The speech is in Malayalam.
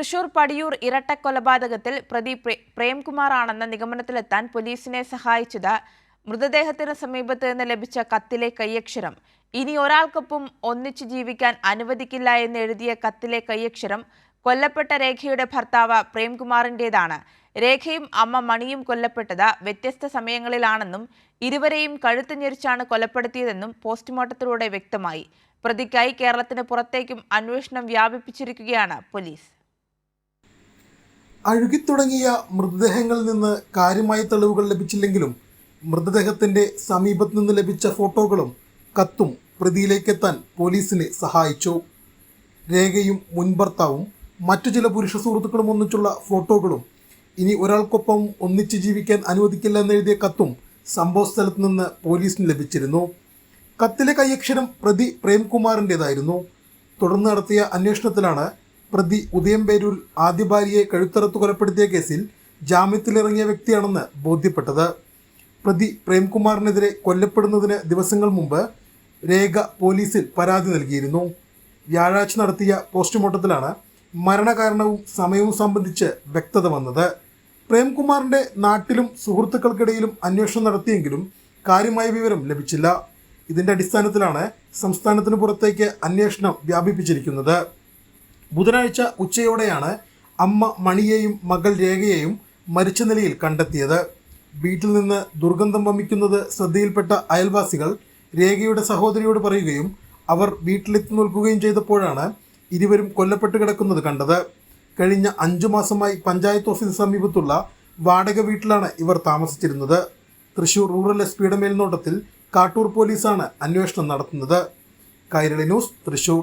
തൃശൂർ പടിയൂർ ഇരട്ടക്കൊലപാതകത്തിൽ പ്രതി പ്രേംകുമാറാണെന്ന നിഗമനത്തിലെത്താൻ പോലീസിനെ സഹായിച്ചത് മൃതദേഹത്തിന് സമീപത്ത് നിന്ന് ലഭിച്ച കത്തിലെ കൈയക്ഷരം. ഇനി ഒരാൾക്കൊപ്പം ഒന്നിച്ചു ജീവിക്കാൻ അനുവദിക്കില്ല എന്ന് എഴുതിയ കത്തിലെ കൈയക്ഷരം കൊല്ലപ്പെട്ട രേഖയുടെ ഭർത്താവ് പ്രേംകുമാറിൻ്റെതാണ്. രേഖയും അമ്മ മണിയും കൊല്ലപ്പെട്ടത് വ്യത്യസ്ത സമയങ്ങളിലാണെന്നും ഇരുവരെയും കഴുത്ത് ഞെരിച്ചാണ് കൊലപ്പെടുത്തിയതെന്നും പോസ്റ്റ്മോർട്ടത്തിലൂടെ വ്യക്തമായി. പ്രതിക്കായി കേരളത്തിന് പുറത്തേക്കും അന്വേഷണം വ്യാപിപ്പിച്ചിരിക്കുകയാണ് പോലീസ്. അഴുകിത്തുടങ്ങിയ മൃതദേഹങ്ങളിൽ നിന്ന് കാര്യമായ തെളിവുകൾ ലഭിച്ചില്ലെങ്കിലും മൃതദേഹത്തിന്റെ സമീപത്തു നിന്ന് ലഭിച്ച ഫോട്ടോകളും കത്തും പ്രതിയിലേക്കെത്താൻ പോലീസിനെ സഹായിച്ചു. രേഖയും മുൻഭർത്താവും മറ്റു ചില പുരുഷ സുഹൃത്തുക്കളും ഒന്നിച്ചുള്ള ഫോട്ടോകളും ഇനി ഒരാൾക്കൊപ്പം ഒന്നിച്ച് ജീവിക്കാൻ അനുവദിക്കില്ല എന്നെഴുതിയ കത്തും സംഭവ സ്ഥലത്ത് നിന്ന് പോലീസിന് ലഭിച്ചിരുന്നു. കത്തിലെ കൈയക്ഷരം പ്രതി പ്രേംകുമാറിൻ്റെതായിരുന്നു. തുടർന്ന് നടത്തിയ അന്വേഷണത്തിലാണ് പ്രതി ഉദയംപേരൂർ ആദ്യ ഭാര്യയെ കഴുത്തറുത്ത് കൊലപ്പെടുത്തിയ കേസിൽ ജാമ്യത്തിലിറങ്ങിയ വ്യക്തിയാണെന്ന് ബോധ്യപ്പെട്ടത്. പ്രതി പ്രേംകുമാറിനെതിരെ കൊല്ലപ്പെടുന്നതിന് ദിവസങ്ങൾ മുമ്പ് രേഖ പോലീസിൽ പരാതി നൽകിയിരുന്നു. വ്യാഴാഴ്ച നടത്തിയ പോസ്റ്റ്മോർട്ടത്തിലാണ് മരണകാരണവും സമയവും സംബന്ധിച്ച് വ്യക്തത വന്നത്. പ്രേംകുമാറിൻ്റെ നാട്ടിലും സുഹൃത്തുക്കൾക്കിടയിലും അന്വേഷണം നടത്തിയെങ്കിലും കാര്യമായ വിവരം ലഭിച്ചില്ല. ഇതിൻ്റെ അടിസ്ഥാനത്തിലാണ് സംസ്ഥാനത്തിന് പുറത്തേക്ക് അന്വേഷണം വ്യാപിപ്പിച്ചിരിക്കുന്നത്. ബുധനാഴ്ച ഉച്ചയോടെയാണ് അമ്മ മണിയെയും മകൾ രേഖയെയും മരിച്ച നിലയിൽ കണ്ടെത്തിയത്. വീട്ടിൽ നിന്ന് ദുർഗന്ധം വമിക്കുന്നത് ശ്രദ്ധയിൽപ്പെട്ട അയൽവാസികൾ രേഖയുടെ സഹോദരിയോട് പറയുകയും അവർ വീട്ടിലെത്തി നിൽക്കുകയും ചെയ്തപ്പോഴാണ് ഇരുവരും കൊല്ലപ്പെട്ട് കിടക്കുന്നത് കണ്ടത്. കഴിഞ്ഞ 5 മാസമായി പഞ്ചായത്ത് ഓഫീസിന് സമീപത്തുള്ള വാടക വീട്ടിലാണ് ഇവർ താമസിച്ചിരുന്നത്. തൃശൂർ റൂറൽ എസ്.പിയുടെ മേൽനോട്ടത്തിൽ കാട്ടൂർ പോലീസാണ് അന്വേഷണം നടത്തുന്നത്. കൈരളി ന്യൂസ്, തൃശൂർ.